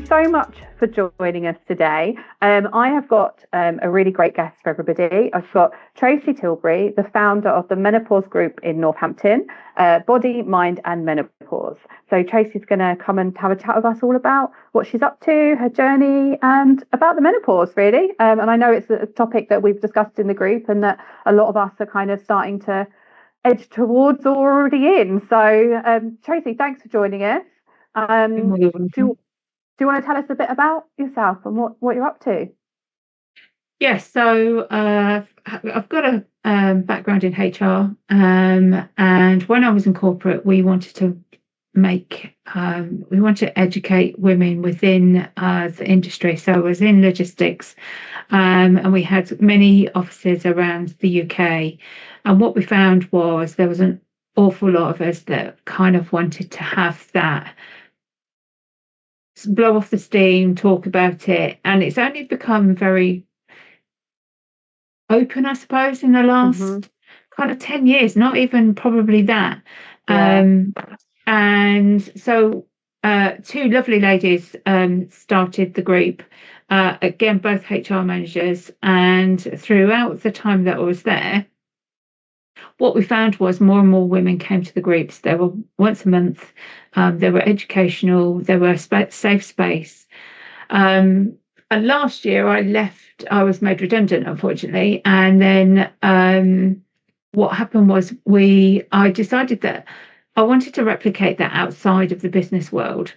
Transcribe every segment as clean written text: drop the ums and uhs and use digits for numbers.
so much for joining us today. I have got a really great guest for everybody. I've got Tracy Tilbury, the founder of the Menopause group in Northampton, Body, Mind and Menopause. So Tracy's going to come and have a chat with us all about what she's up to, her journey, and about the menopause, really. And I know it's a topic that we've discussed in the group and that a lot of us are kind of starting to edge towards or already in. So Tracy, thanks for joining us. Do you want to tell us a bit about yourself and what you're up to? Yes, so I've got a background in HR, and when I was in corporate, we wanted to educate women within the industry. So I was in logistics, and we had many offices around the UK. And what we found was there was an awful lot of us that kind of wanted to have that blow off the steam, talk about it, and it's only become very open, I suppose, in the last kind of 10 years, not even probably that. And so two lovely ladies started the group, again, both HR managers, and throughout the time that I was there, what we found was more and more women came to the groups. They were once a month. They were educational. They were a safe space. And last year I left. I was made redundant, unfortunately. And then what happened was I decided that I wanted to replicate that outside of the business world,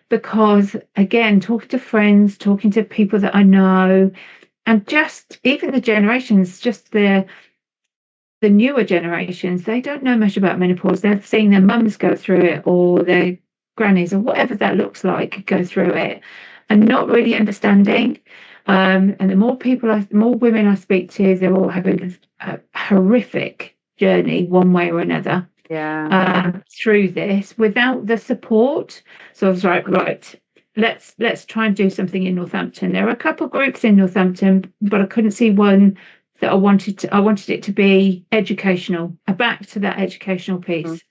because again, talking to friends, talking to people that I know, and just even the generations, just the newer generations, they don't know much about menopause. They're seeing their mums go through it, or their grannies, or whatever that looks like, go through it, and not really understanding. And the more women I speak to, they're all having a horrific journey, one way or another, through this without the support. So I was like, right, let's try and do something in Northampton. There are a couple of groups in Northampton, but I couldn't see one that I wanted it to be educational, back to that educational piece.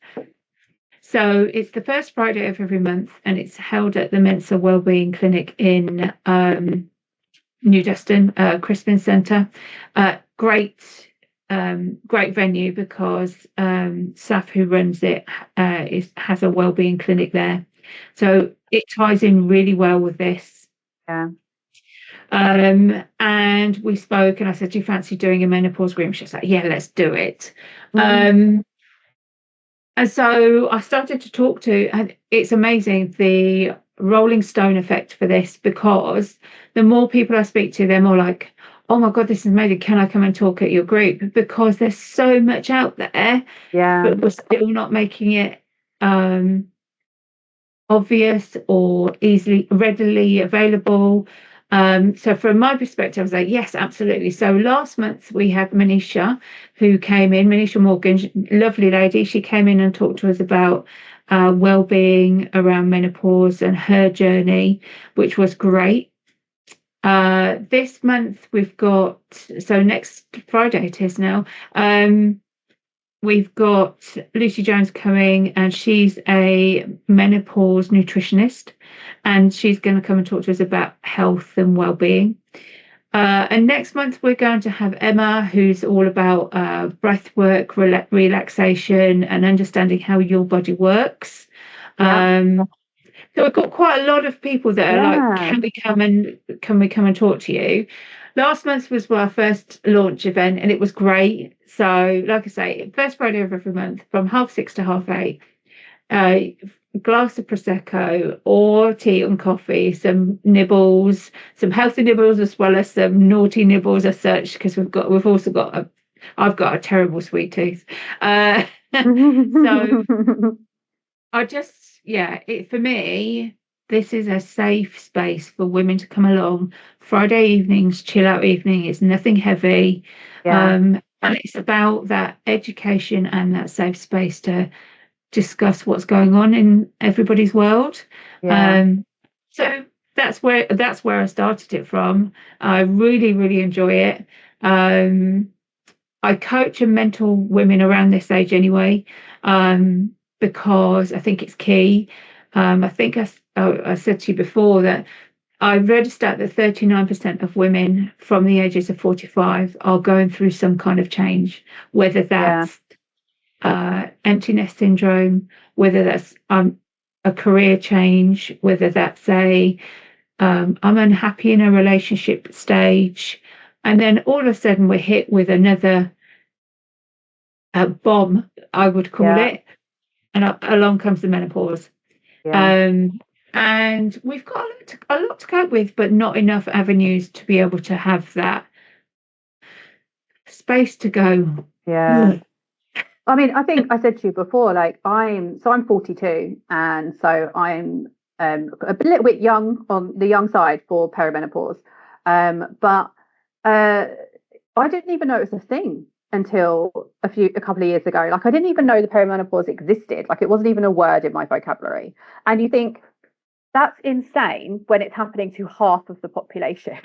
So it's the first Friday of every month, and it's held at the Mensa Wellbeing Clinic in New Deston, Crispin Centre. Great venue, because Saf, who runs it, has a wellbeing clinic there. So it ties in really well with this. Yeah. And we spoke, and I said, do you fancy doing a menopause group? She was like, yeah, let's do it. And so I started to talk to, and it's amazing, the Rolling Stone effect for this, because the more people I speak to, they're more like, oh my God, this is amazing. Can I come and talk at your group? Because there's so much out there, but we're still not making it obvious or readily available. So from my perspective, I was like, yes, absolutely. So last month we had Manisha, who came in, Manisha Morgan, lovely lady. She came in and talked to us about well-being around menopause and her journey, which was great. This month we've got, so next Friday it is now, we've got Lucy Jones coming, and she's a menopause nutritionist, and she's going to come and talk to us about health and well-being. And next month we're going to have Emma, who's all about breath work, relaxation, and understanding how your body works. So we've got quite a lot of people that are like, can we come and talk to you? Last month was our first launch event, and it was great. So, like I say, first Friday of every month from 6:30 to 8:30, a glass of Prosecco or tea and coffee, some nibbles, some healthy nibbles as well as some naughty nibbles as such, because we've also got I've got a terrible sweet tooth. So I just, for me, this is a safe space for women to come along. Friday evenings, chill out evening. It's nothing heavy. And it's about that education and that safe space to discuss what's going on in everybody's world. So that's where I started it from. I really, really enjoy it. I coach and mentor women around this age anyway, because I think it's key. I think I said to you before that I read a stat that 39% of women from the ages of 45 are going through some kind of change, whether Yeah, that's empty nest syndrome, whether that's a career change, whether that's I'm unhappy in a relationship stage, and then all of a sudden we're hit with another bomb, I would call yeah, it, and along comes the menopause. yeah, Um, and we've got a lot to cope with, but not enough avenues to be able to have that space to go. yeah. I mean, I think I said to you before, like I'm 42, and so I'm a little bit young on the young side for perimenopause. But I didn't even know it was a thing until a couple of years ago. Like I didn't even know the perimenopause existed. Like it wasn't even a word in my vocabulary. And you think that's insane when it's happening to half of the population.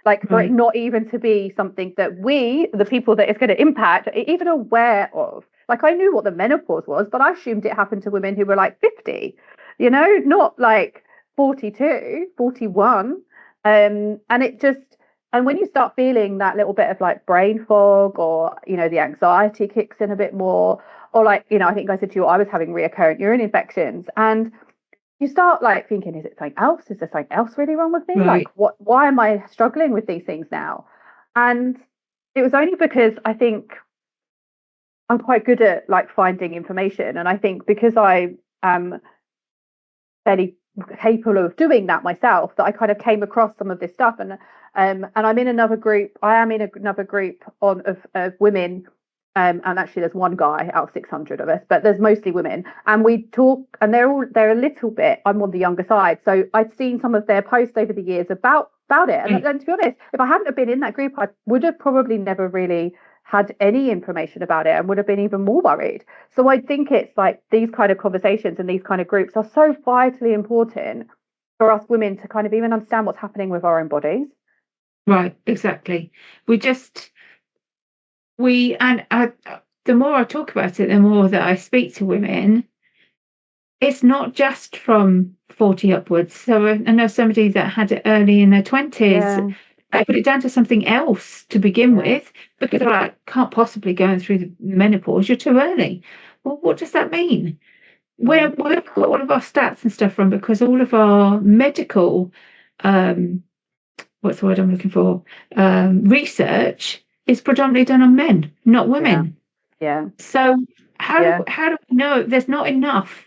Like for it Right. not even to be something that we, the people that it's going to impact, are even aware of. Like I knew what the menopause was, but I assumed it happened to women who were like 50, not like 42, 41. And it just, and when you start feeling that little bit of like brain fog or, the anxiety kicks in a bit more, or like, I think I said to you, I was having recurrent urine infections, and you start like thinking, is it something else? Is there something else really wrong with me? Like, Right. why am I struggling with these things now? And it was only because I think I'm quite good at like finding information. And I think because I am fairly capable of doing that myself, that I kind of came across some of this stuff. And I'm in another group. I am in another group of women. And actually, there's one guy out of 600 of us, but there's mostly women. And we talk, and they're a little bit. I'm on the younger side, so I'd seen some of their posts over the years about it. And, Right. and to be honest, if I hadn't have been in that group, I would have probably never really had any information about it, and would have been even more worried. So I think it's like these kind of conversations and these kind of groups are so vitally important for us women to kind of even understand what's happening with our own bodies. Right. Exactly. We just we and the more I talk about it, the more that I speak to women. It's not just from 40 upwards. So I know somebody that had it early in their 20s. Yeah, I put it down to something else to begin yeah, with, because I can't possibly go through the menopause. You're too early. Well, what does that mean? yeah, Where have got all of our stats and stuff from? Because all of our medical, um, what's the word I'm looking for? Research is predominantly done on men, not yeah, women. yeah, So how yeah, how do we know there's not enough?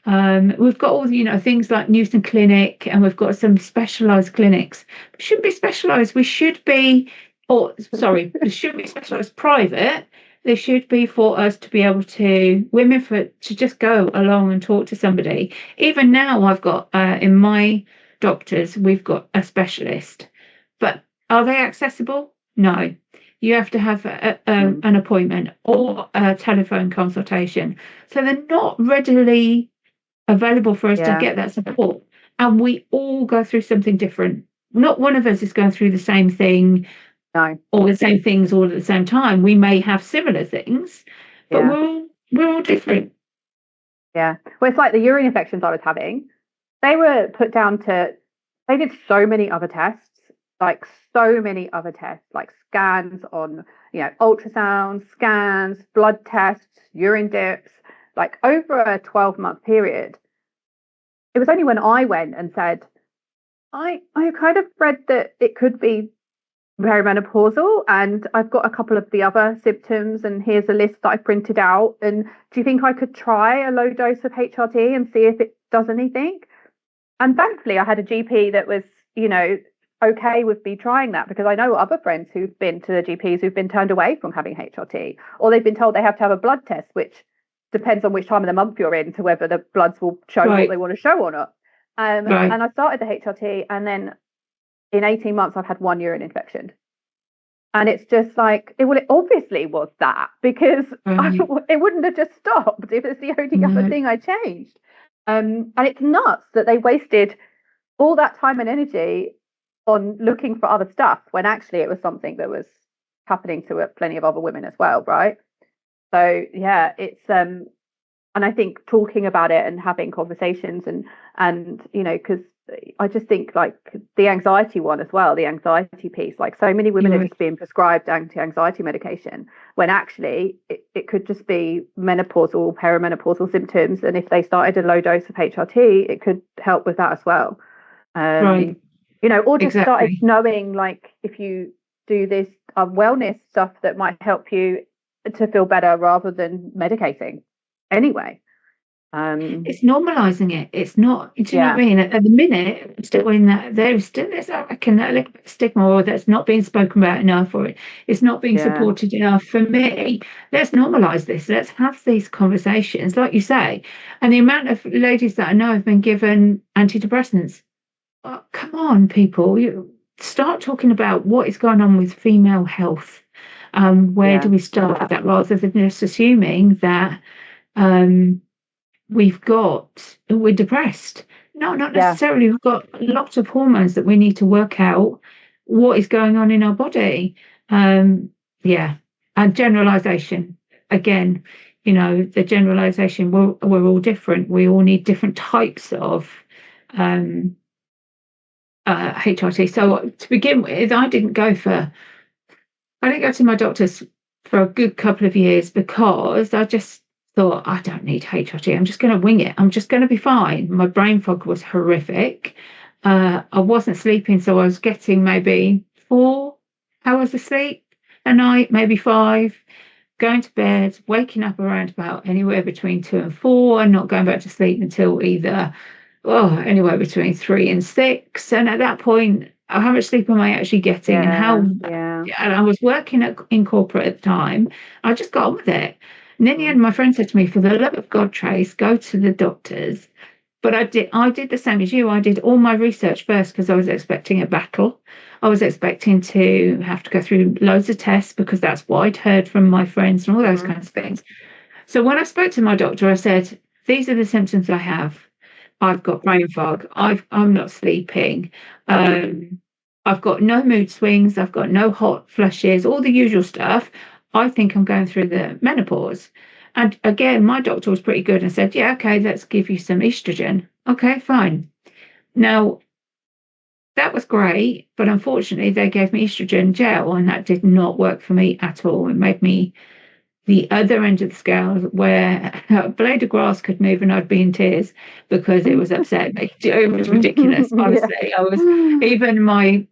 We've got all things like Newton Clinic, and we've got some specialised clinics. We shouldn't be specialised. We should be, or sorry, they shouldn't be specialised private. They should be for us to be able to women to just go along and talk to somebody. Even now, I've got in my doctors, we've got a specialist, but are they accessible? No. You have to have mm, an appointment or a telephone consultation. So they're not readily available for us to yeah, get that support. And we all go through something different. Not one of us is going through the same thing no, or the same things all at the same time. We may have similar things, but yeah, we're all different. yeah. Well, it's like the urine infections I was having. They were put down to, they did so many other tests, like so many other tests, like scans on, ultrasounds, scans, blood tests, urine dips, like over a 12-month period. It was only when I went and said, I kind of read that it could be perimenopausal, and I've got a couple of the other symptoms, and here's a list that I printed out. And do you think I could try a low dose of HRT and see if it does anything? And thankfully, I had a GP that was, okay with me trying that, because I know other friends who've been to the GPs who've been turned away from having HRT, or they've been told they have to have a blood test, which depends on which time of the month you're in to whether the bloods will show what Right, they want to show or not. right, And I started the HRT, and then in 18 months, I've had one urine infection. And it's just like, it obviously was that, because right. it wouldn't have just stopped if it's the only other No, thing I changed. And it's nuts that they wasted all that time and energy on looking for other stuff when actually it was something that was happening to plenty of other women as well, right? So yeah, it's and I think talking about it and having conversations, and because I just think like the anxiety one as well, the anxiety piece, like so many women are just being prescribed anti-anxiety medication when actually it could just be menopausal, perimenopausal symptoms. And if they started a low dose of HRT, it could help with that as well. Right. You know, or just started Exactly. knowing like if you do this wellness stuff that might help you to feel better rather than medicating anyway. It's normalizing it. It's not, do you know what Yeah, I mean? At the minute, still in that, there's still, there's, I reckon, a little bit of stigma, or that's not being spoken about enough, or it's not being yeah, supported enough. For me, let's normalize this. Let's have these conversations, like you say. And the amount of ladies that I know have been given antidepressants. Oh, come on, people. You start talking about what is going on with female health. Where yeah, do we start with that rather than just assuming that um, we're depressed? No, not yeah, necessarily. We've got lots of hormones that we need to work out what is going on in our body. Yeah, and generalization again. The generalization. We're all different. We all need different types of um, HRT. So to begin with, I didn't go to my doctor's for a good couple of years because I just thought I don't need HRT. I'm just going to wing it. I'm just going to be fine. My brain fog was horrific. I wasn't sleeping, so I was getting maybe 4 hours of sleep a night, maybe 5. Going to bed, waking up around about anywhere between 2 and 4, and not going back to sleep until either anywhere between 3 and 6. And at that point, how much sleep am I actually getting? And yeah, how? yeah. And I was working in corporate at the time. I just got on with it. And in the Mm. end, my friend said to me, "For the love of God, Trace, go to the doctors." But I did the same as you. I did all my research first because I was expecting a battle. I was expecting to have to go through loads of tests because that's what I'd heard from my friends and all those Mm. kinds of things. So when I spoke to my doctor, I said, "These are the symptoms I have. I've got brain fog. I'm not sleeping. Um, I've got no mood swings. I've got no hot flushes, all the usual stuff. I think I'm going through the menopause." And again, my doctor was pretty good and said, "Yeah, okay, let's give you some estrogen." Okay, fine. Now, that was great, but unfortunately, they gave me estrogen gel, and that did not work for me at all. It made me the other end of the scale where a blade of grass could move and I'd be in tears because it was upsetting me. It was ridiculous. Yeah. Honestly, I was even my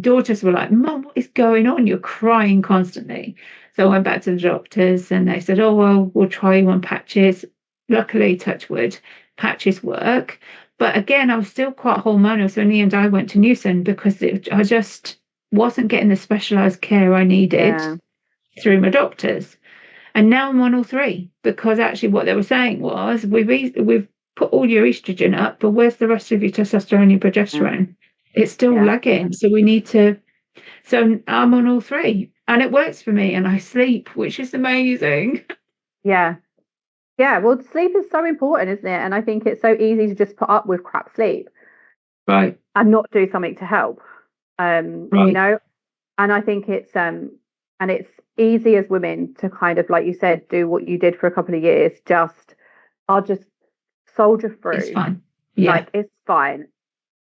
daughters were like, "Mum, what is going on? You're crying constantly." So I went back to the doctors and they said, "Oh, well, we'll try you on patches." Luckily, touch wood, patches work. But again, I was still quite hormonal. So in the end, I went to Newson because I just wasn't getting the specialized care I needed Yeah. through my doctors. And now I'm on all three because actually what they were saying was we've put all your estrogen up, but where's the rest of your testosterone and Yeah. progesterone? It's still Yeah. lagging. So we need to. So I'm on all three, and it works for me, and I sleep, which is amazing. Yeah. Yeah. Well, sleep is so important, isn't it? And I think it's so easy to just put up with crap sleep Right, and not do something to help. You right, know, and I think and it's easy as women to kind of, like you said, do what you did for a couple of years. I'll just soldier it's through. fine. Yeah, Like it's fine.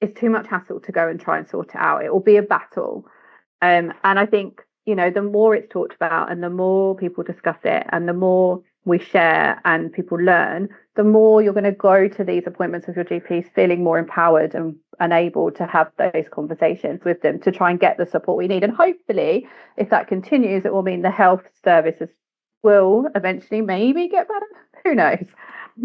It's too much hassle to go and try and sort it out. It will be a battle. And I think, the more it's talked about and the more people discuss it and the more we share and people learn, the more you're going to go to these appointments with your GPs feeling more empowered and able to have those conversations with them to try and get the support we need. And hopefully, if that continues, it will mean the health services will eventually maybe get better. Who knows?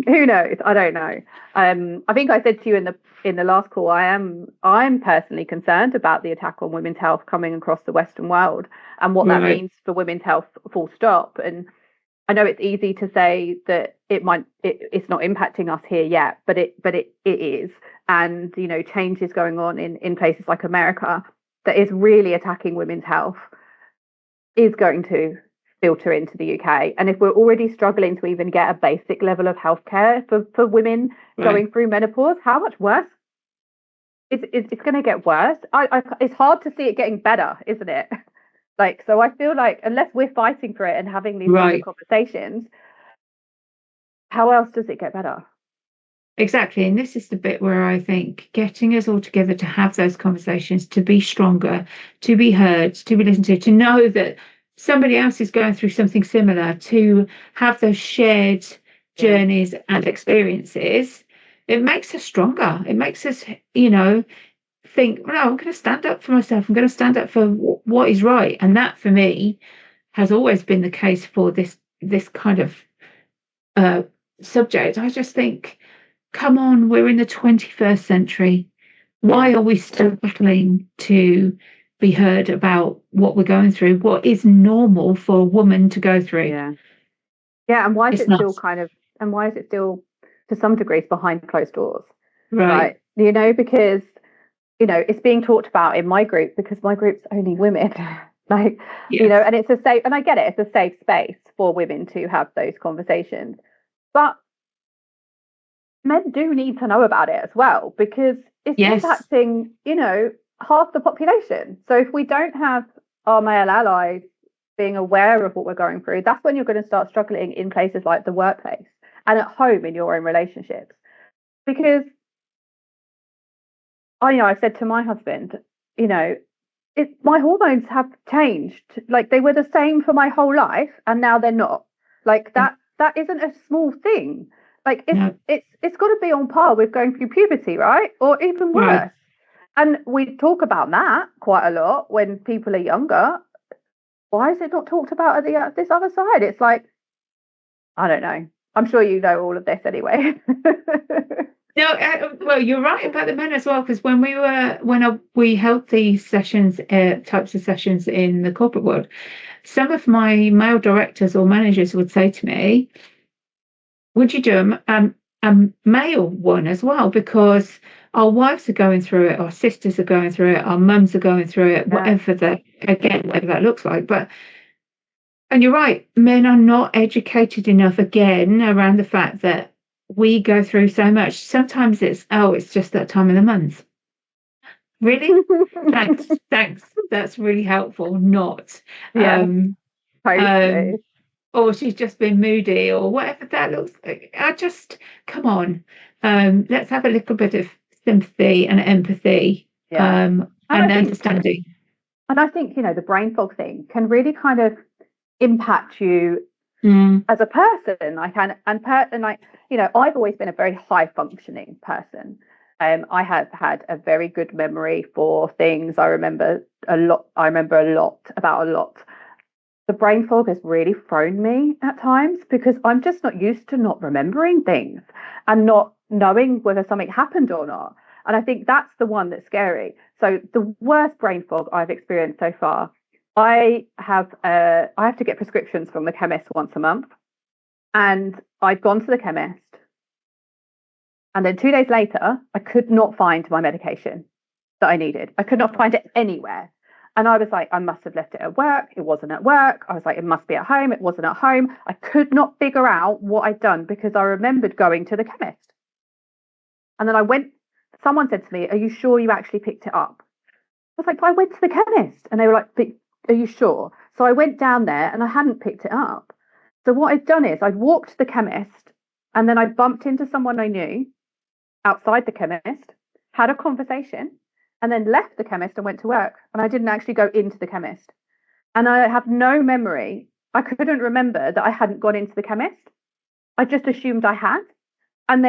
Who knows? I don't know. I think I said to you in the last call, I'm personally concerned about the attack on women's health coming across the Western world and what that right, means for women's health, full stop. And I know it's easy to say that it's not impacting us here yet, but it is. And change is going on in places like America that is really attacking women's health, is going to filter into the UK. And if we're already struggling to even get a basic level of healthcare for women right. going through menopause, how much worse? It's going to get worse. It's hard to see it getting better, isn't it? Like, so I feel like unless we're fighting for it and having these kinds of Right. conversations, how else does it get better? Exactly. And this is the bit where I think getting us all together to have those conversations, to be stronger, to be heard, to be listened to know that somebody else is going through something similar, to have those shared journeys and experiences, it makes us stronger. It makes us, think, no, I'm going to stand up for myself. I'm going to stand up for what is right. And that for me has always been the case for this kind of subject. I just think, come on, we're in the 21st century. Why are we still battling to be heard about what we're going through? What is normal for a woman to go through? Yeah, and why is It's it still not. and why is it still to some degrees behind closed doors? Right. Because it's being talked about in my group because my group's only women. Yes. And it's a safe, and I get it, it's a safe space for women to have those conversations. But men do need to know about it as well because it's Yes. impacting, half the population. So if we don't have our male allies being aware of what we're going through, that's when you're going to start struggling in places like the workplace and at home in your own relationships. Because I said to my husband, my hormones have changed. Like they were the same for my whole life, and now they're not. Like that isn't a small thing. Like No. it's got to be on par with going through puberty, right? Or even Right. worse. And we talk about that quite a lot when people are younger. Why is it not talked about at this other side? It's like I don't know. I'm sure you know all of this anyway. No, well, you're right about the men as well, because we held these sessions, types of sessions in the corporate world, some of my male directors or managers would say to me, would you do a male one as well? Because our wives are going through it, our sisters are going through it, our mums are going through it, Yeah. whatever that looks like. And you're right, men are not educated enough again around the fact that we go through so much. Sometimes it's just that time of the month. Really? Thanks. That's really helpful. Not. Yeah, Um, totally. um, or she's just been moody or whatever that looks like. Come on. Let's have a little bit of sympathy and empathy, Yeah. And I and think understanding. And I think, the brain fog thing can really kind of impact you Mm, as a person. I've always been a very high functioning person. I have had a very good memory for things. I remember a lot. I remember a lot about a lot. The brain fog has really thrown me at times because I'm just not used to not remembering things and not knowing whether something happened or not. And I think that's the one that's scary. So the worst brain fog I've experienced so far, I have to get prescriptions from the chemist once a month, and I'd gone to the chemist, and then 2 days later, I could not find my medication that I needed. I could not find it anywhere. And I was like, I must have left it at work. It wasn't at work. I was like, it must be at home. It wasn't at home. I could not figure out what I'd done because I remembered going to the chemist. And then someone said to me, are you sure you actually picked it up? I was like, but I went to the chemist. And they were like, but are you sure? So I went down there and I hadn't picked it up. So what I'd done is I'd walked to the chemist and then I bumped into someone I knew outside the chemist, had a conversation, and then left the chemist and went to work. And I didn't actually go into the chemist. And I have no memory. I couldn't remember that I hadn't gone into the chemist. I just assumed I had. And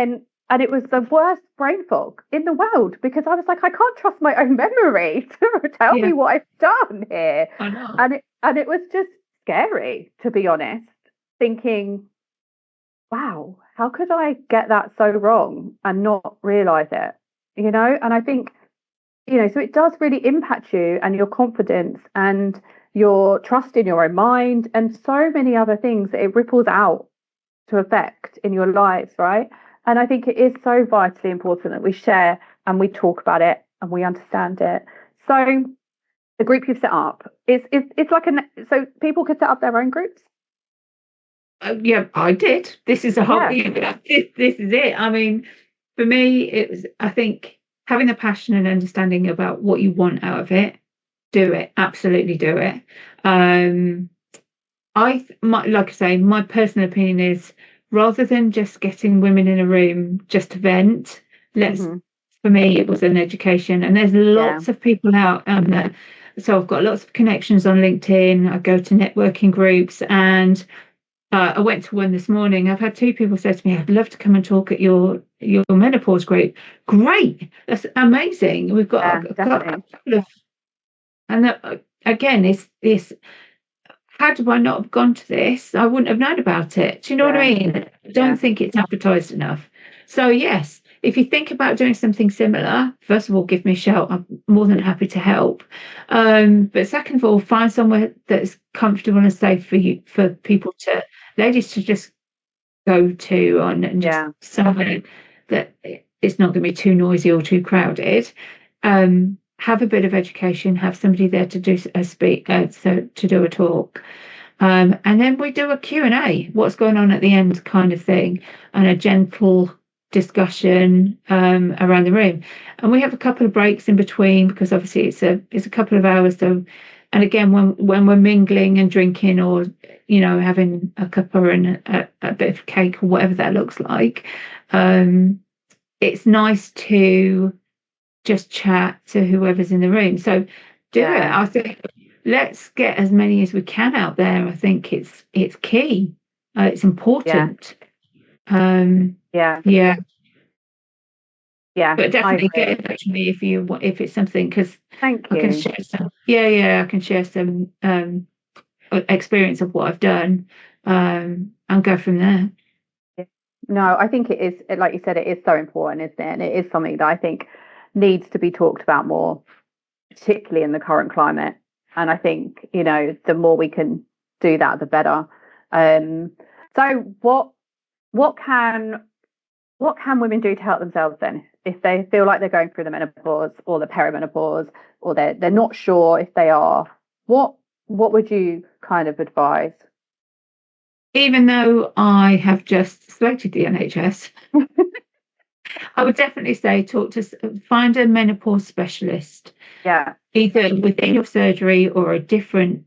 it was the worst brain fog in the world because I was like, I can't trust my own memory to tell yeah, me what I've done here. I know. And it was just scary, to be honest, thinking, wow, how could I get that so wrong and not realize it? And I think, so it does really impact you and your confidence and your trust in your own mind and so many other things that it ripples out to affect in your lives, right? And I think it is so vitally important that we share and we talk about it and we understand it. So the group you've set up it's like so people could set up their own groups. Yeah, I did. This is a whole. Yeah. This is it. I mean, for me, it was. I think having the passion and understanding about what you want out of it, do it. Absolutely do it. Like I say, my personal opinion is rather than just getting women in a room just to vent, let's, for me, it was an education. And there's lots of people out there. So I've got lots of connections on LinkedIn. I go to networking groups, and I went to one this morning. I've had 2 people say to me, I'd love to come and talk at your menopause group. Great. That's amazing. We've got a couple of, and again, it's had I not have gone to this, I wouldn't have known about it. Do you know what I mean? I don't think it's advertised enough. So yes, if you think about doing something similar, first of all, give me a shout. I'm more than happy to help. But second of all, find somewhere that's comfortable and safe for you, for people to, ladies to just go to on, and just somewhere that it's not going to be too noisy or too crowded. Have a bit of education, have somebody there to do a speak, so to do a talk. And then we do a Q&A, what's going on at the end kind of thing, and a gentle discussion around the room. And we have a couple of breaks in between, because obviously it's a couple of hours. So, and again, when we're mingling and drinking, or, you know, having a cuppa and a bit of cake or whatever that looks like, it's nice to just chat to whoever's in the room. So do it. I think let's get as many as we can out there. I think it's key. It's important. Yeah. But definitely get in touch with me if it's something, because thank you. I can share some. I can share some experience of what I've done, and go from there. No, I think it is, like you said, it is so important, isn't it? And it is something that I think needs to be talked about more, particularly in the current climate. And I think, you know, the more we can do that, the better. So what can women do to help themselves then, if they feel like they're going through the menopause or the perimenopause, or they're not sure if they are? What would you kind of advise? Even though I have just slated the NHS, I would definitely say find a menopause specialist. Either within your surgery or a different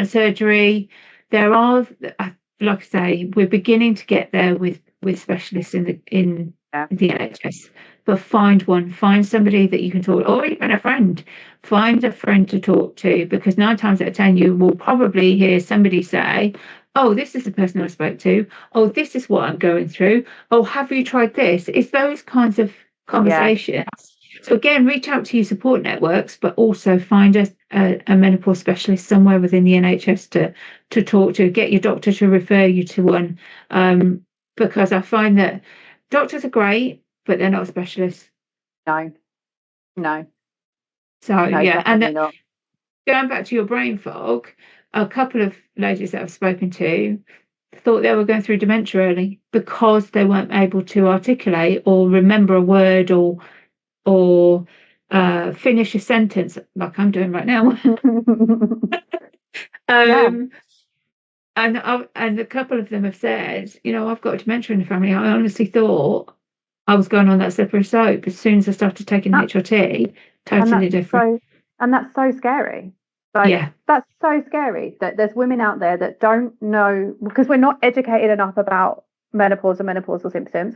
surgery. There are, like I say, we're beginning to get there with specialists in the NHS. But find somebody that you can talk, or even a friend. Find a friend to talk to, because 9 times out of 10 you will probably hear somebody say, oh, this is the person I spoke to. Oh, this is what I'm going through. Oh, have you tried this? It's those kinds of conversations. So again, reach out to your support networks, but also find a menopause specialist somewhere within the NHS to talk to. Get your doctor to refer you to one, because I find that doctors are great, but they're not specialists. No. So and going back to your brain fog, a couple of ladies that I've spoken to thought they were going through dementia early because they weren't able to articulate or remember a word or finish a sentence like I'm doing right now. And a couple of them have said, you know, I've got dementia in the family. I honestly thought I was going on that slippery slope. As soon as I started taking HRT, totally different. And that's so scary. That's so scary that there's women out there that don't know, because we're not educated enough about menopause and menopausal symptoms,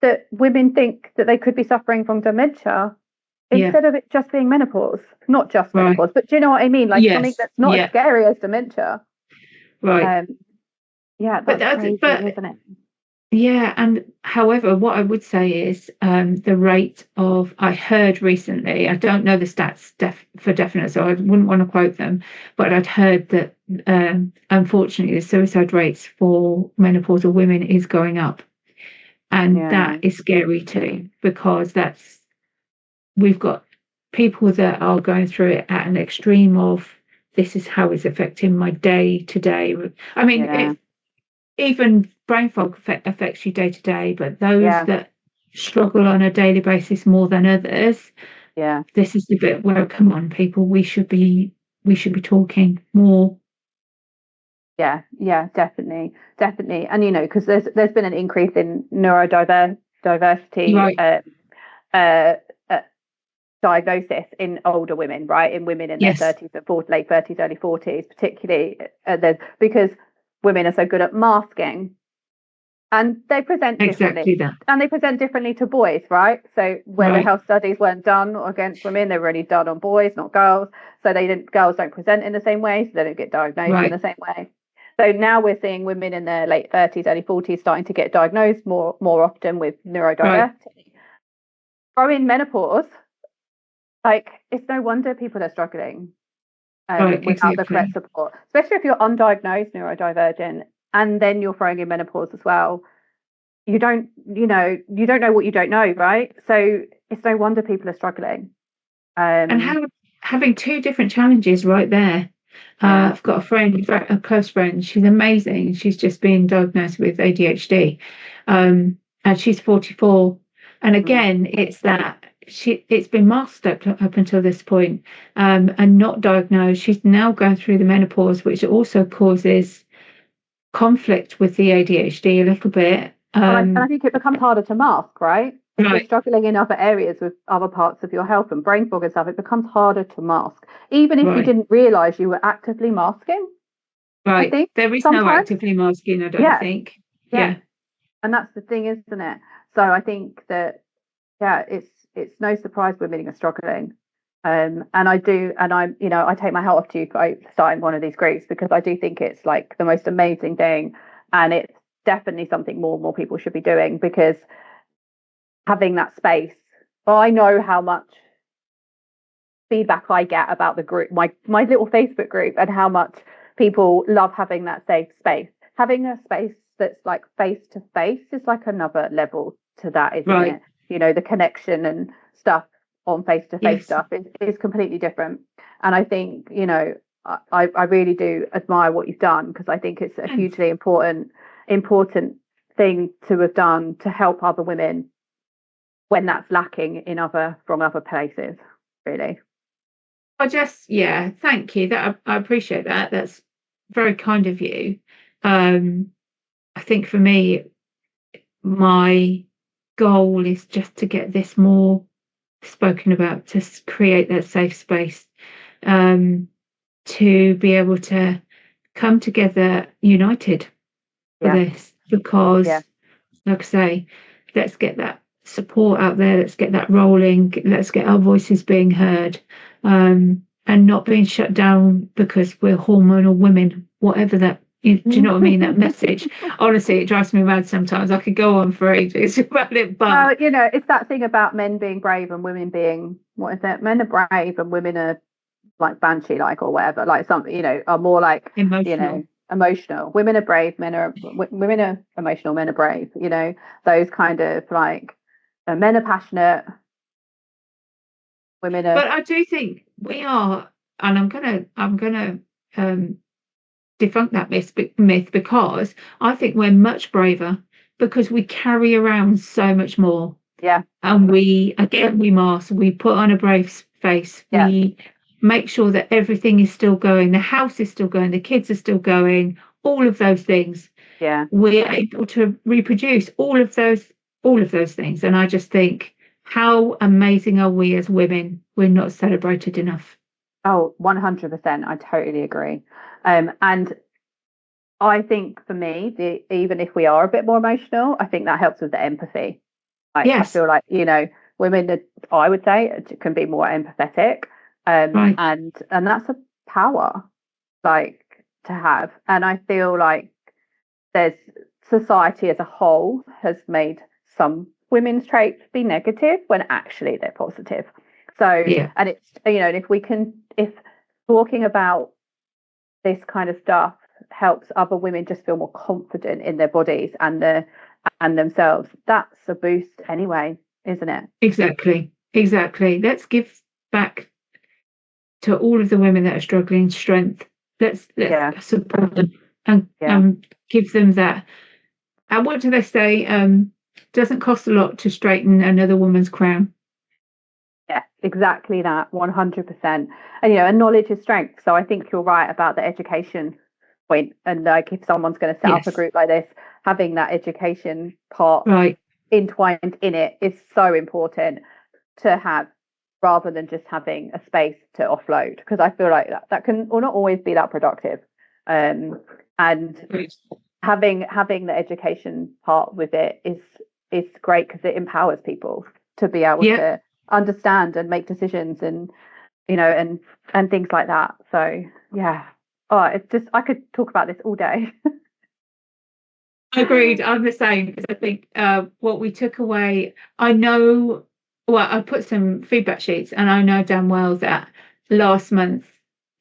that women think that they could be suffering from dementia instead of it just being menopause. Not just menopause, but do you know what I mean? Like something that's not as scary as dementia. That's crazy, isn't it? Yeah, and however, what I would say is the rate of, I heard recently, I don't know the stats for definite, so I wouldn't want to quote them, but I'd heard that unfortunately the suicide rates for menopausal women is going up. And that is scary too, because we've got people that are going through it at an extreme of, this is how it's affecting my day to day. I mean, even brain fog affects you day to day, but those that struggle on a daily basis more than others, this is the bit where, come on, people, we should be talking more. Definitely. And you know, because there's been an increase in neurodiversity diagnosis in older women, right? In women in their 30s and 40s, late 30s, early 40s, particularly because women are so good at masking, and they present differently. Exactly that. And they present differently to boys, right? So where the Right. health studies weren't done against women, they were only done on boys, not girls. So girls don't present in the same way, so they don't get diagnosed in Right. the same way. So now we're seeing women in their late 30s, early 40s starting to get diagnosed more often with Right. neurodiversity. Or in menopause, like it's no wonder people are struggling Right. without the correct Exactly. support, especially if you're undiagnosed neurodivergent and then you're throwing in menopause as well. You don't know what you don't know, right? So it's no wonder people are struggling. And having two different challenges right there. Yeah. I've got a friend, a close friend. She's amazing. She's just been diagnosed with ADHD, and she's 44. And Mm. again, it's been masked up until this point, and not diagnosed. She's now going through the menopause, which also causes conflict with the ADHD a little bit. And I think it becomes harder to mask, right? If you're Right, struggling in other areas with other parts of your health and brain fog and stuff, it becomes harder to mask. Even if you right, didn't realize you were actively masking, I right. think There is no sometimes. actively masking, I don't Yeah, think. yeah. Yeah. And that's the thing, isn't it? So I think that, yeah, it's no surprise women are struggling. And I do, and I take my hat off to you for starting one of these groups, because I do think it's like the most amazing thing, and it's definitely something more and more people should be doing, because having that space. Well, I know how much feedback I get about the group, my little Facebook group, and how much people love having that safe space. Having a space that's like face to face is like another level to that, isn't Right. it? The connection and stuff on face to face Yes. stuff is completely different. And I think, I really do admire what you've done, because I think it's a Thanks. hugely important thing to have done to help other women when that's lacking from other places, really. Yeah, thank you. That I appreciate that. That's very kind of you. Um, I think for me, my goal is just to get this more spoken about, to create that safe space, um, to be able to come together united for Yeah, this, because, yeah, like I say, let's get that support out there, let's get that rolling, let's get our voices being heard, and not being shut down because we're hormonal women, whatever that. Do you know what I mean? That message. Honestly, it drives me mad sometimes. I could go on for ages about it, but well, it's that thing about men being brave and women being, what is it? Men are brave and women are like banshee like, or whatever, like some, are more like, emotional. emotional. Women are brave, women are emotional, men are brave, those kind of like, men are passionate, women are. But I do think we are, and I'm gonna um, debunk that myth, because I think we're much braver because we carry around so much more, Yeah, and we mask, we put on a brave face, yeah, we make sure that everything is still going, the house is still going, the kids are still going, all of those things. yeah. We're able to reproduce all of those things, and I just think, how amazing are we as women? We're not celebrated enough. Oh, 100%. I totally agree. And I think for me, even if we are a bit more emotional, I think that helps with the empathy. Like, I Yes. feel like, women, I would say, can be more empathetic. Right. And that's a power, like, to have. And I feel like there's society as a whole has made some women's traits be negative when actually they're positive. So, Yeah. and it's, and if talking about this kind of stuff helps other women just feel more confident in their bodies and themselves, that's a boost anyway, isn't it? Exactly. Exactly. Let's give back to all of the women that are struggling strength. Let's Yeah, support them, and yeah, give them that. And what do they say? Doesn't cost a lot to straighten another woman's crown. yeah, exactly that, 100%. And knowledge is strength. So I think you're right about the education point. And like, if someone's going to set up a Yes. group like this, having that education part Right. entwined in it is so important to have, rather than just having a space to offload, because I feel like that can, or not always be that productive. um And having the education part with it is great, because it empowers people to be able to understand and make decisions, and and things like that. So yeah, it's just, I could talk about this all day. Agreed. I'm the same, because I think what we took away, I put some feedback sheets, and I know damn well that last month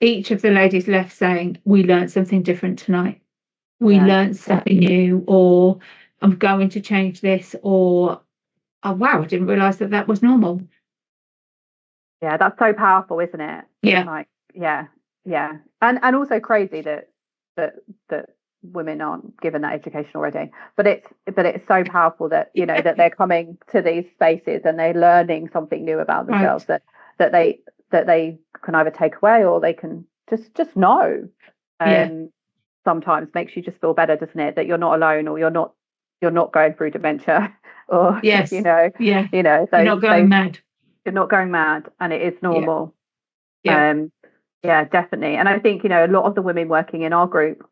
each of the ladies left saying, we learned something different tonight. We learned something new, or I'm going to change this, or oh wow, I didn't realise that was normal. Yeah, that's so powerful, isn't it? Yeah. Like, yeah. And also crazy that women aren't given that education already. But it's so powerful that, that they're coming to these spaces and they're learning something new about themselves, that they can either take away, or they can just know. Sometimes makes you just feel better, doesn't it? That you're not alone, or you're not going through dementia, or so you're not going mad. You're not going mad, and it is normal. Definitely. And I think, a lot of the women working in our group,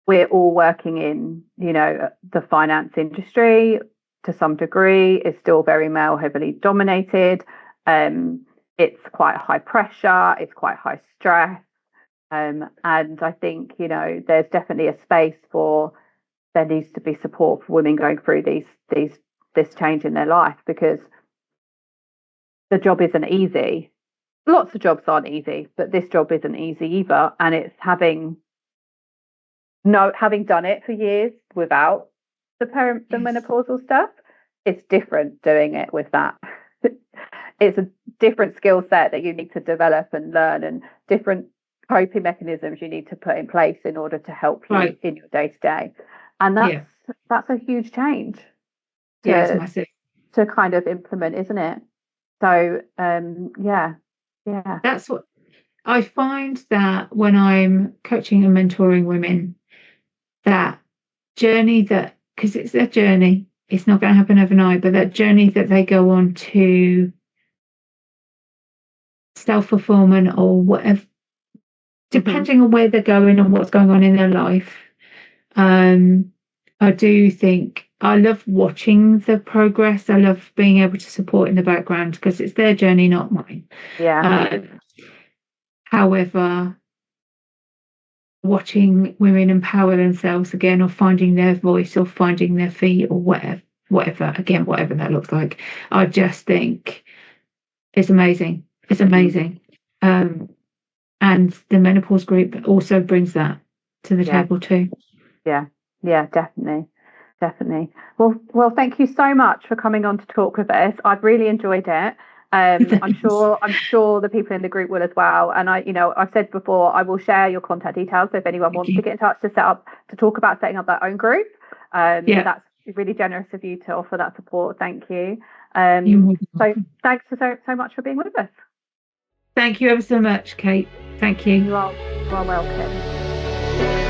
we're all working in, the finance industry to some degree. It's still very male heavily dominated. It's quite high pressure, it's quite high stress. And I think, there's definitely a space for, there needs to be support for women going through this change in their life, because the job isn't easy. Lots of jobs aren't easy, but this job isn't easy either. And it's having done it for years without the menopausal stuff, it's different doing it with that. It's a different skill set that you need to develop and learn, and different coping mechanisms you need to put in place in order to help you in your day to day. And that's a huge change it's massive to kind of implement, isn't it? So that's what I find, that when I'm coaching and mentoring women, that journey, because it's their journey, it's not going to happen overnight, but that journey that they go on to self-fulfillment or whatever, depending on where they're going and what's going on in their life. I do think I love watching the progress. I love being able to support in the background, because it's their journey, not mine. However, watching women empower themselves again, or finding their voice, or finding their feet, or whatever that looks like, I just think it's amazing. It's amazing. And the menopause group also brings that to the table too. Definitely. Well, thank you so much for coming on to talk with us. I've really enjoyed it. I'm sure the people in the group will as well. And I've said before, I will share your contact details, so if anyone wants to get in touch to talk about setting up their own group, that's really generous of you to offer that support. Thank you. So thanks so much for being with us. Thank you ever so much, Kate. Thank you. You are welcome.